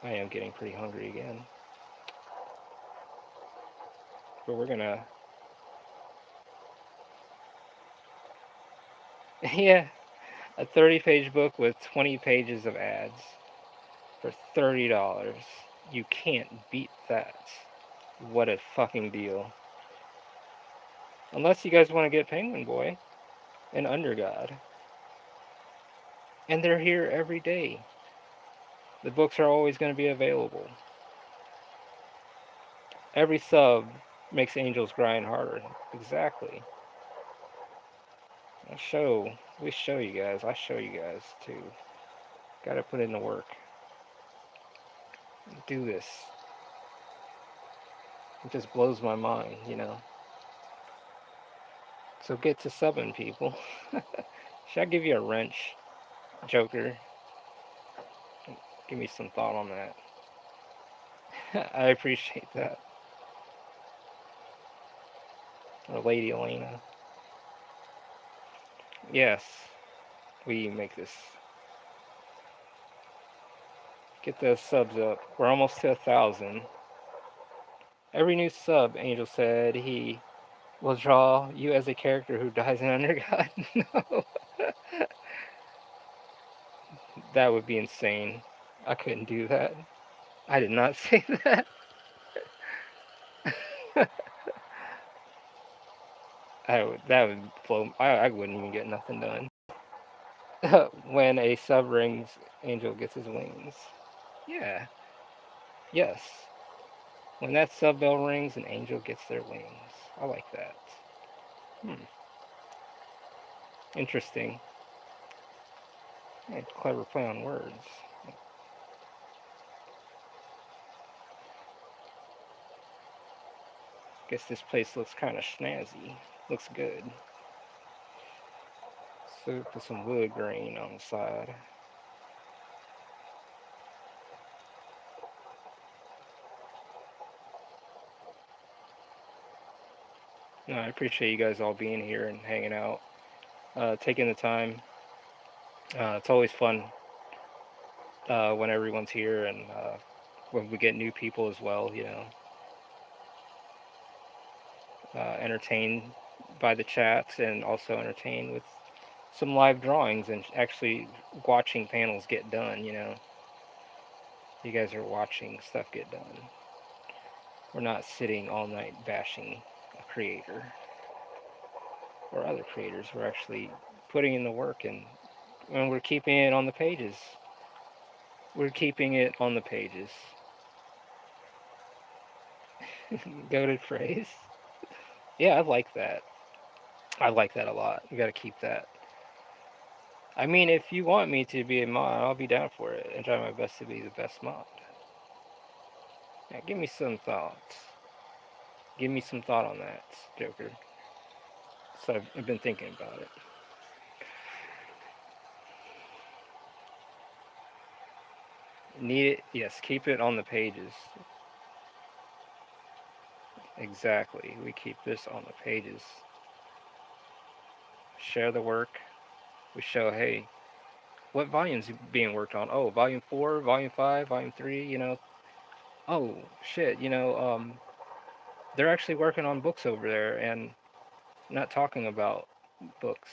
I am getting pretty hungry again, but we're gonna Yeah, a 30-page book with 20 pages of ads for $30. You can't beat that. What a fucking deal. Unless you guys want to get Penguin Boy and Undergod. And they're here every day. The books are always going to be available. Every sub makes Angels grind harder. Exactly. I show. We show you guys. I show you guys too. Gotta put in the work. Do this. It just blows my mind, you know. So get to subbing, people. Should I give you a wrench, Joker? Give me some thought on that. I appreciate that. Or Lady Elena. Yes, we make this. Get those subs up. We're almost to 1,000. Every new sub, Angel said he will draw you as a character who dies in Undergod. No, that would be insane. I couldn't do that. I did not say that. That would blow. I wouldn't even get nothing done. When a sub rings, Angel gets his wings. Yeah. Yes. When that sub bell rings, an angel gets their wings. I like that. Hmm. Interesting. Yeah, clever play on words. Guess this place looks kind of snazzy. Looks good. So put some wood grain on the side. No, I appreciate you guys all being here and hanging out, taking the time. It's always fun when everyone's here and when we get new people as well. You know, entertained by the chats and also entertained with some live drawings and actually watching panels get done. You know, you guys are watching stuff get done. We're not sitting all night bashing a creator or other creators. We're actually putting in the work and we're keeping it on the pages. We're keeping it on the pages. Goaded phrase. Yeah, I like that. I like that a lot. We gotta keep that. I mean, if you want me to be a mod, I'll be down for it and try my best to be the best mod. Yeah, give me some thoughts. Give me some thought on that, Joker. So I've been thinking about it. Need it? Yes, keep it on the pages. Exactly. We keep this on the pages. Share the work. We show, hey, what volume's being worked on? Oh, volume 4, volume 5, volume 3, you know. Oh, shit, you know, they're actually working on books over there and not talking about books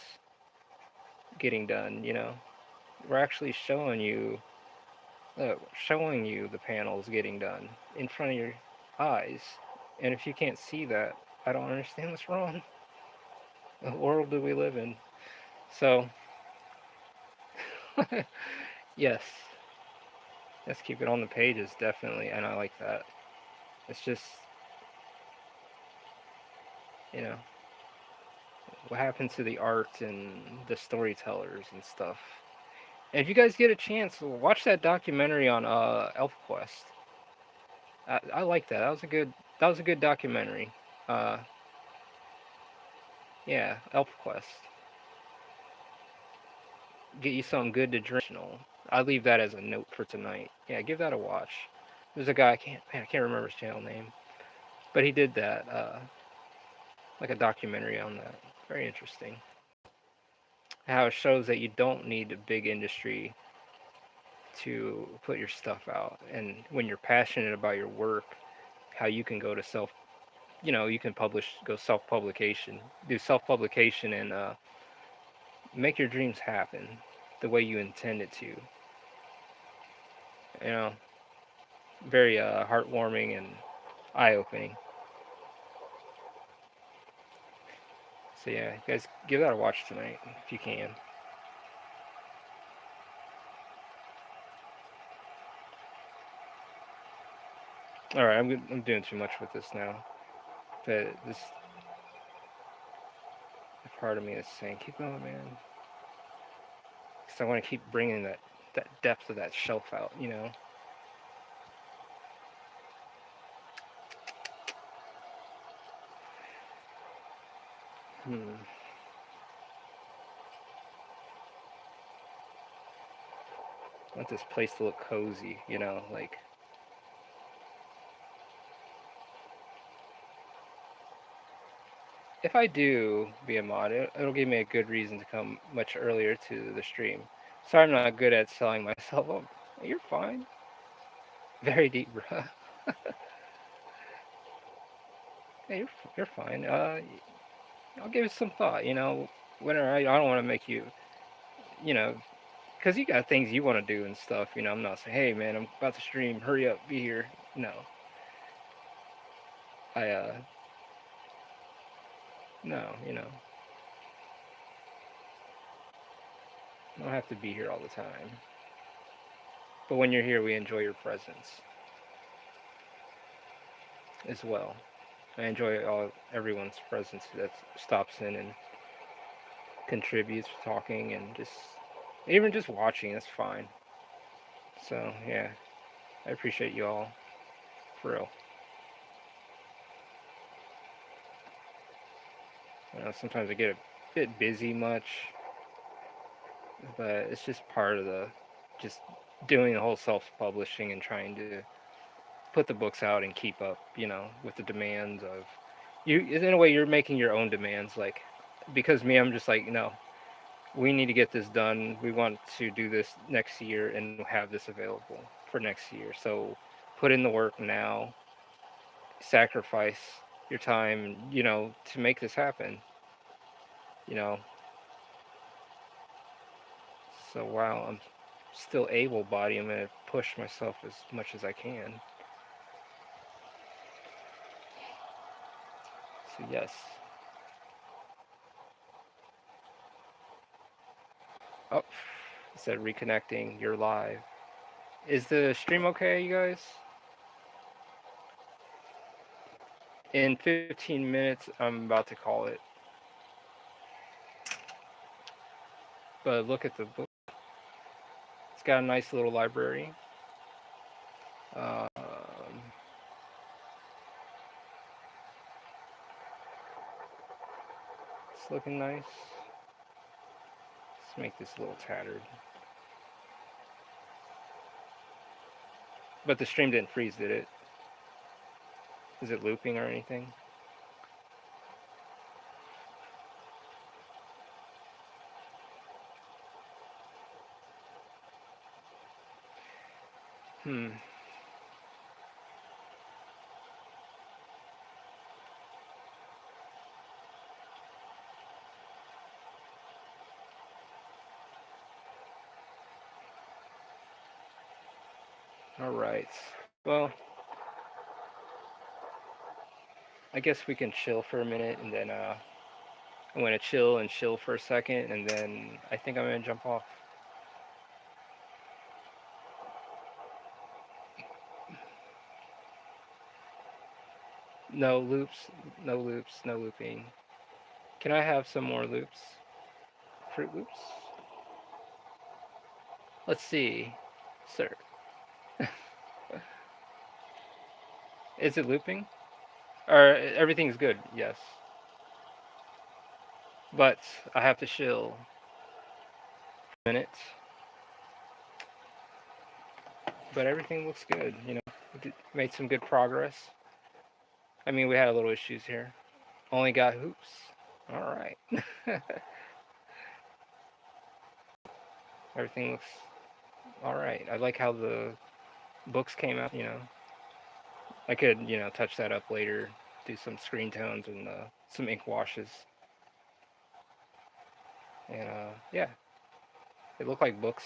getting done, you know. We're actually showing you the panels getting done in front of your eyes. And if you can't see that, I don't understand what's wrong. What world do we live in? So, yes, let's keep it on the pages, definitely, and I like that. It's just, you know, what happened to the art and the storytellers and stuff. And if you guys get a chance, watch that documentary on ElfQuest. I like that. That was a good documentary. Uh, yeah, ElfQuest. Get you something good to drink. I leave that as a note for tonight. Yeah, give that a watch. There's a guy I can't remember his channel name, but he did that like a documentary on that. Very interesting. How it shows that you don't need a big industry to put your stuff out, and when you're passionate about your work, how you can go to you can go self publication, do self publication, and make your dreams happen the way you intend it to. You know, very heartwarming and eye-opening. So yeah, you guys give that a watch tonight if you can. All right, I'm doing too much with this now, but this part of me is saying keep going, man, because I want to keep bringing that depth of that shelf out. You know. Hmm. I want this place to look cozy. You know, like if I do be a mod, it'll give me a good reason to come much earlier to the stream. Sorry, I'm not good at selling myself up. You're fine. Very deep, bro. Hey, you're fine. I'll give it some thought. You know, whenever I don't want to make you, you know, because you got things you want to do and stuff. You know, I'm not saying, hey man, I'm about to stream. Hurry up, be here. No, I no, you know, I don't have to be here all the time. But when you're here, we enjoy your presence as well. I enjoy all everyone's presence that stops in and contributes, talking and just even just watching. That's fine. So yeah, I appreciate you all for real. You know, sometimes I get a bit busy much, but it's just part of the just doing the whole self-publishing and trying to put the books out and keep up, you know, with the demands of you. In a way, you're making your own demands, like because me, I'm just like, no, we need to get this done. We want to do this next year and have this available for next year. So put in the work now, sacrifice your time, you know, to make this happen. You know, so while I'm still able-bodied, I'm gonna push myself as much as I can. So yes. Oh, it said reconnecting. You're live. Is the stream okay, you guys? In 15 minutes, I'm about to call it. But look at the book. It's got a nice little library. It's looking nice. Let's make this a little tattered. But the stream didn't freeze, did it? Is it looping or anything? Hmm. All right. Well, I guess we can chill for a minute and then I'm gonna chill for a second and then I think I'm gonna jump off. No loops, no loops, no looping. Can I have some more loops? Fruit loops? Let's see, sir. Is it looping? Or everything's good? Yes, but I have to chill a minute. But everything looks good. You know, made some good progress. I mean, we had a little issues here. Only got hoops. All right. Everything looks all right. I like how the books came out. You know, I could touch that up later, do some screen tones and some ink washes. And yeah, they look like books.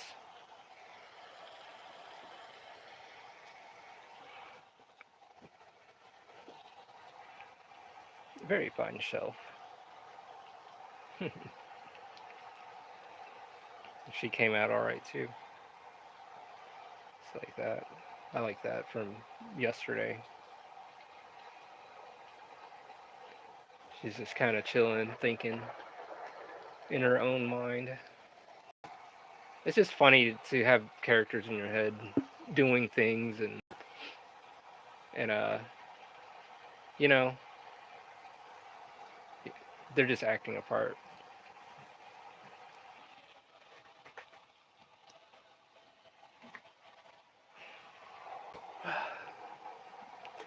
Very fine shelf. She came out all right too. It's like that. I like that from yesterday. She's just kind of chilling, thinking in her own mind. It's just funny to have characters in your head doing things and you know, they're just acting a part.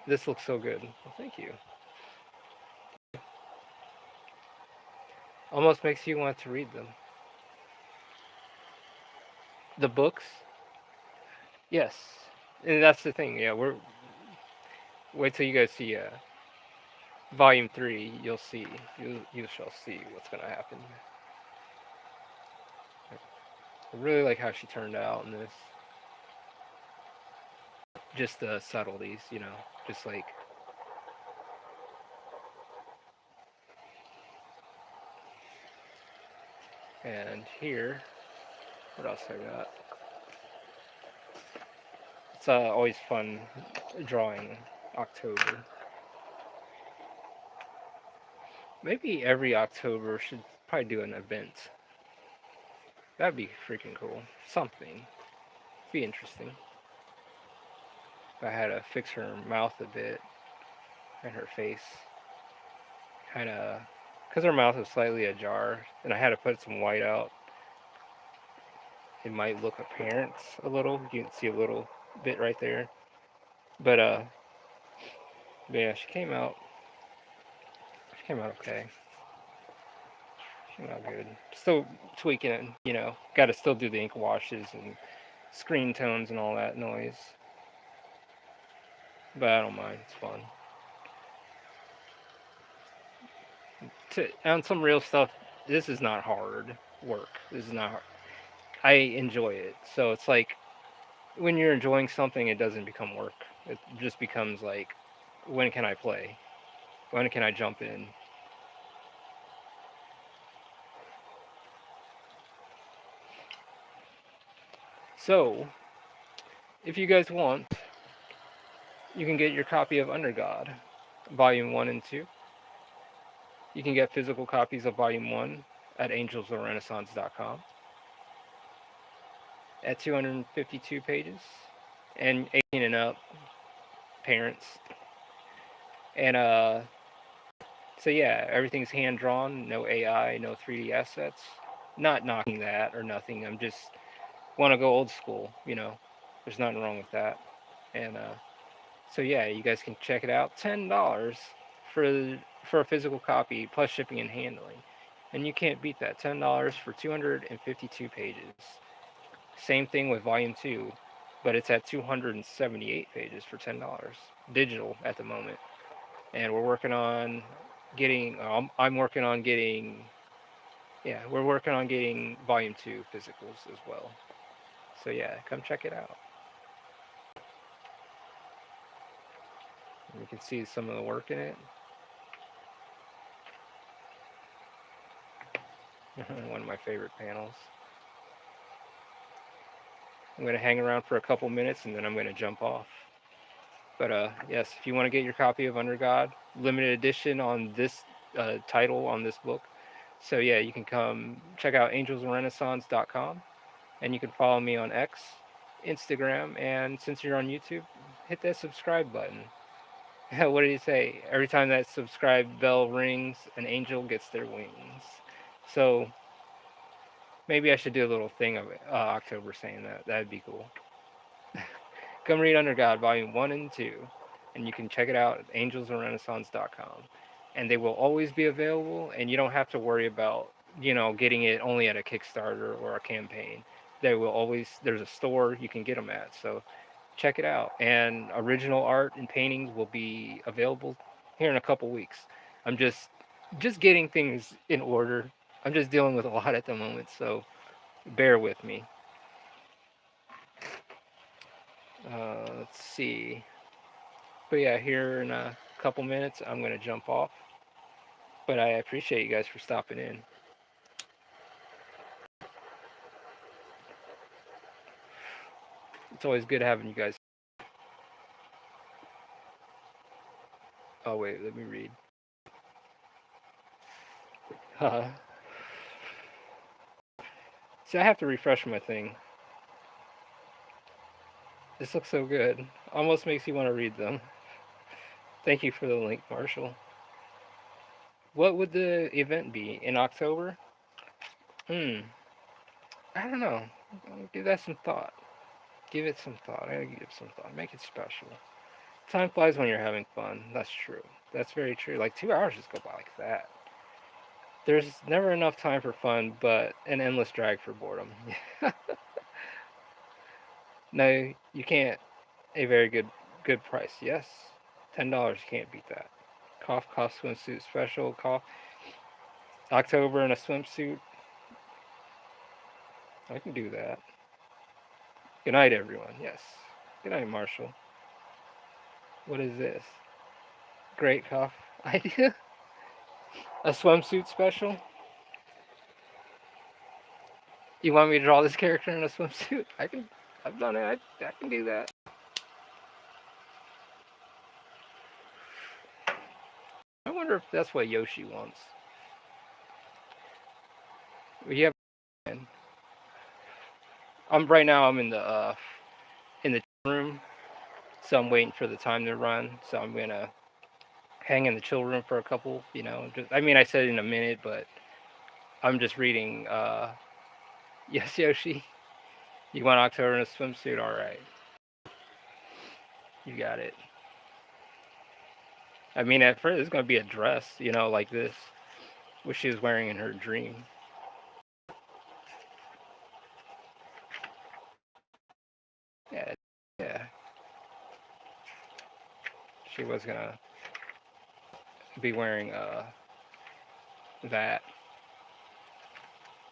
This looks so good. Well, thank you. Almost makes you want to read them. The books, yes, and that's the thing. Yeah, we're wait till you guys see volume 3. You'll see. You shall see what's gonna happen. I really like how she turned out in this. Just the subtleties, just like. And here, what else I got? It's always fun drawing October. Maybe every October should probably do an event. That'd be freaking cool. Something. Be interesting. If I had to fix her mouth a bit and her face. Kind of. Because her mouth is slightly ajar, and I had to put some white out. It might look apparent a little. You can see a little bit right there. But, yeah, she came out. She came out okay. She came out good. Still tweaking it, Got to still do the ink washes and screen tones and all that noise. But I don't mind. It's fun. On some real stuff, this is not hard work. This is not hard. I enjoy it. So it's like when you're enjoying something, it doesn't become work. It just becomes like, when can I play? When can I jump in? So, if you guys want, you can get your copy of Under God, Volume 1 and 2. You can get physical copies of Volume 1 at angelsofrenaissance.com at 252 pages, and 18 and up parents. And so yeah, everything's hand drawn, no AI, no 3D assets. Not knocking that or nothing. I'm just want to go old school. There's nothing wrong with that. And so yeah, you guys can check it out. $10 for for a physical copy plus shipping and handling. And you can't beat that. $10 for 252 pages. Same thing with volume 2, but it's at 278 pages for $10. Digital at the moment. And we're working on getting I'm working on getting yeah, we're working on getting volume 2 physicals as well. So yeah, come check it out. You can see some of the work in it. One of my favorite panels. I'm going to hang around for a couple minutes and then I'm going to jump off. But yes, if you want to get your copy of Under God, limited edition on this title on this book. So yeah, you can come check out angelsrenaissance.com and you can follow me on X, Instagram, and since you're on YouTube, hit that subscribe button. What did he say? Every time that subscribe bell rings, an angel gets their wings. So maybe I should do a little thing of October saying that. That'd be cool. Come read Under God, Volume 1 and 2, and you can check it out at angelsofrenaissance.com. And they will always be available, and you don't have to worry about, getting it only at a Kickstarter or a campaign. They will always, there's a store you can get them at, so check it out. And original art and paintings will be available here in a couple weeks. I'm just getting things in order I'm just dealing with a lot at the moment, so bear with me. Let's see. But yeah, here in a couple minutes, I'm gonna jump off. But I appreciate you guys for stopping in. It's always good having you guys. Oh wait, let me read. See, I have to refresh my thing. This looks so good. Almost makes you want to read them. Thank you for the link, Marshall. What would the event be in October? Hmm. I don't know. Give that some thought. Give it some thought. I gotta give it some thought. Make it special. Time flies when you're having fun. That's true. That's very true. Like 2 hours just go by like that. There's never enough time for fun, but an endless drag for boredom. No, you can't. A very good price. Yes, $10. You can't beat that. Cough swimsuit special. Cough October in a swimsuit. I can do that. Good night, everyone. Yes. Good night, Marshall. What is this? Great cough idea. A swimsuit special. You want me to draw this character in a swimsuit? I can. I've done it. I can do that. I wonder if that's what Yoshi wants. We have. I'm right now. I'm in the room, so I'm waiting for the time to run. So I'm gonna hang in the chill room for a couple. I mean, I said in a minute, but I'm just reading. Yes, Yoshi. You want October in a swimsuit? All right, you got it. I mean, at first it's gonna be a dress, like this, which she was wearing in her dream. Yeah, yeah. She was gonna be wearing that,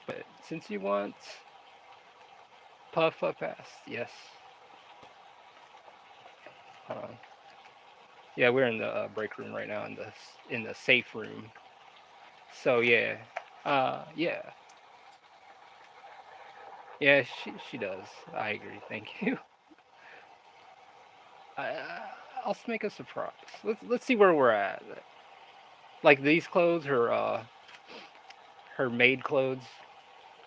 but since you want puff up pass, yes. Uh, yeah, we're in the break room right now, in the safe room. So yeah, yeah, yeah. She does. I agree. Thank you. I, I'll make a surprise. Let's see where we're at. Like these clothes, her maid clothes,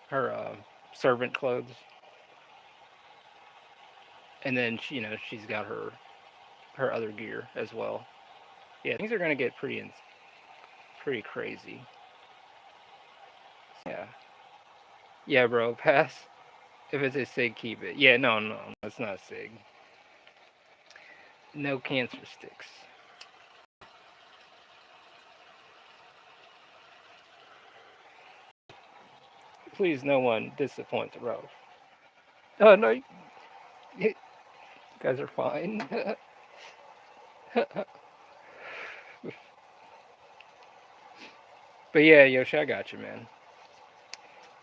her servant clothes, and then she's got her other gear as well. Yeah, things are gonna get pretty crazy. Yeah, yeah, bro. Pass. If it's a sig, keep it. Yeah, no, that's not a sig. No cancer sticks. Please, no one disappoint the road. Oh no, you guys are fine. But yeah, Yoshi, I got you, man.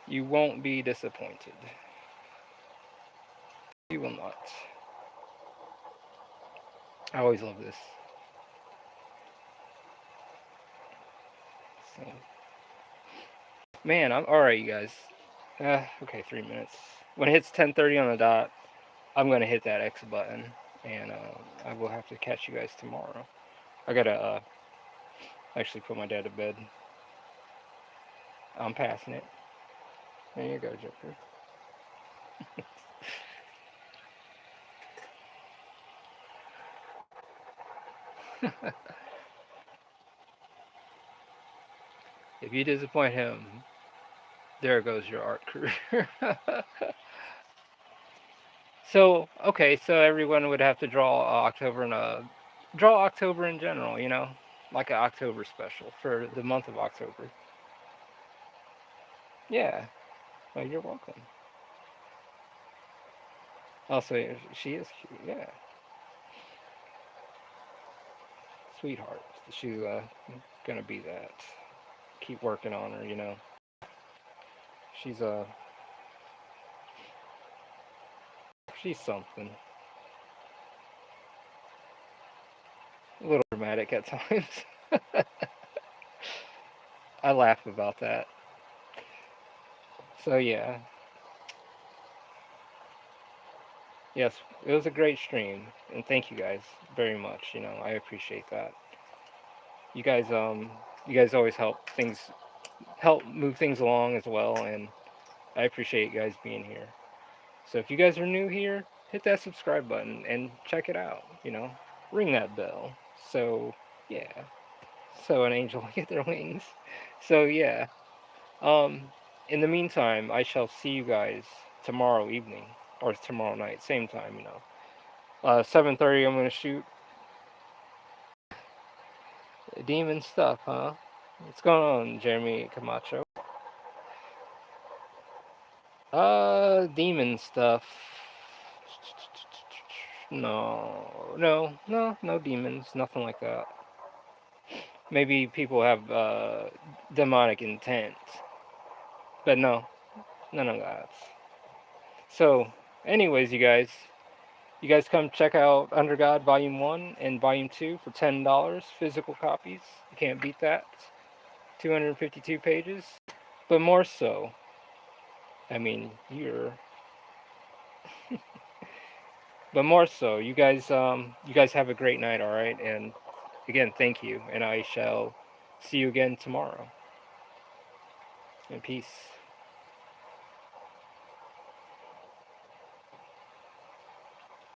You won't be disappointed. You will not. I always love this. So, man, I'm all right, you guys. Okay, 3 minutes. When it hits 10:30 on the dot, I'm gonna hit that X button, and I will have to catch you guys tomorrow. I gotta actually put my dad to bed. I'm passing it. There you go, Joker. If you disappoint him, there goes your art career. So okay, so everyone would have to draw October in general, like an October special for the month of October. Yeah, well, you're welcome. Also, she is cute. Yeah, sweetheart. She's gonna be that. Keep working on her. she's something. A little dramatic at times. I laugh about that. So yeah, yes, it was a great stream, and thank you guys very much. I appreciate that. You guys, you guys always help move things along as well, and I appreciate you guys being here. So if you guys are new here, hit that subscribe button and check it out. Ring that bell. So yeah, so an angel will get their wings. So yeah. Um, in the meantime, I shall see you guys tomorrow evening or tomorrow night, same time. 7:30. I'm gonna shoot demon stuff, huh? What's going on, Jeremy Camacho? Demon stuff. No, no, no, no demons, nothing like that. Maybe people have demonic intent, but no, none of that. So, anyways, you guys come check out Under God Volume 1 and Volume 2 for $10, physical copies. You can't beat that. 252 pages. But more so, I mean, but more so, you guys have a great night, all right? And again, thank you, and I shall see you again tomorrow. And peace.